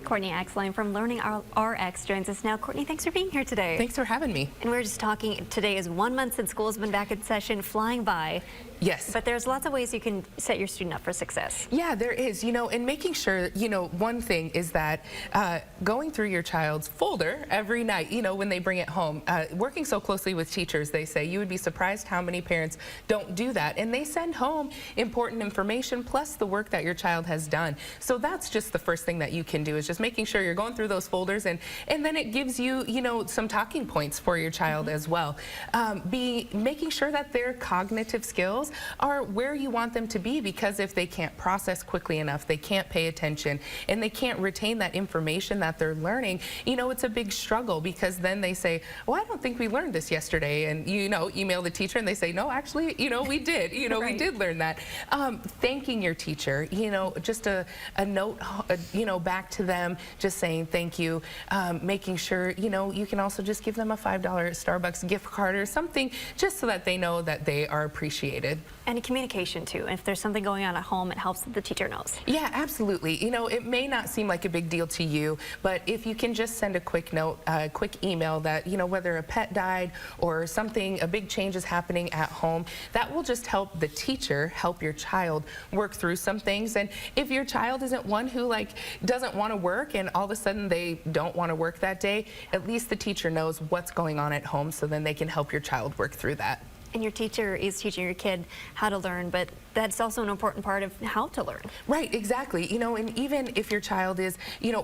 Courtney Axline from Learning RX joins us now. Courtney, thanks for being here today. Thanks for having me. And we were just talking, today is 1 month since school's been back in session, flying by. Yes. But there's lots of ways you can set your student up for success. Yeah, there is, and making sure, one thing is that going through your child's folder every night, when they bring it home, working so closely with teachers, they say you would be surprised how many parents don't do that. And they send home important information plus the work that your child has done. So that's just the first thing that you can do, is just making sure you're going through those folders, and then it gives you, some talking points for your child as well. Making sure that their cognitive skills are where you want them to be, because if they can't process quickly enough, they can't pay attention, and they can't retain that information that they're learning, it's a big struggle, because then they say, well, I don't think we learned this yesterday, and email the teacher and they say, no, actually, we did, Right. we did learn that. Thanking your teacher, just a note, back to them, just saying thank you, making sure, you can also just give them a $5 Starbucks gift card or something, just so that they know that they are appreciated. And communication too. If there's something going on at home, it helps that the teacher knows. Yeah, absolutely. It may not seem like a big deal to you, but if you can just send a quick note, a quick email that, whether a pet died or something, a big change is happening at home, that will just help the teacher help your child work through some things. And if your child isn't one who doesn't want to work, and all of a sudden they don't want to work that day, at least the teacher knows what's going on at home, so then they can help your child work through that. And your teacher is teaching your kid how to learn, but that's also an important part of how to learn. Right, exactly. And even if your child is,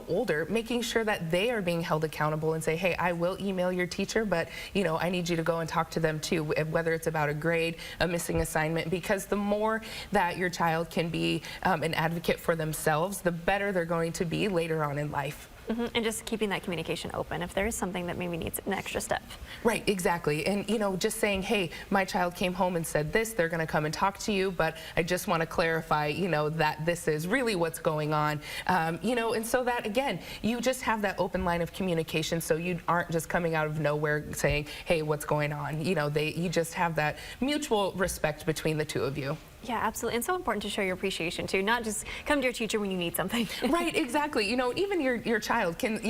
older, making sure that they are being held accountable and say, hey, I will email your teacher, but, I need you to go and talk to them too, whether it's about a grade, a missing assignment, because the more that your child can be an advocate for themselves, the better they're going to be later on in life. And just keeping that communication open if there is something that maybe needs an extra step. Right, exactly. And, just saying, hey, my child came home and said this, they're going to come and talk to you, but I just want to clarify, that this is really what's going on. And so that, again, you just have that open line of communication, so you aren't just coming out of nowhere saying, hey, what's going on? You just have that mutual respect between the two of you. Yeah, absolutely. And so important to show your appreciation too, not just come to your teacher when you need something. Right, exactly. Even your child can,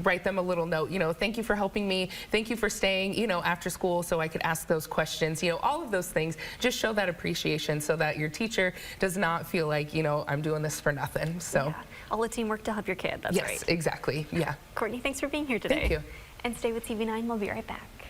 write them a little note, thank you for helping me, thank you for staying, after school so I could ask those questions, all of those things. Just show that appreciation so that your teacher does not feel like, I'm doing this for nothing. So yeah. All the teamwork to help your kid, that's right. Yes, exactly, yeah. Courtney, thanks for being here today. Thank you. And stay with TV9, we'll be right back.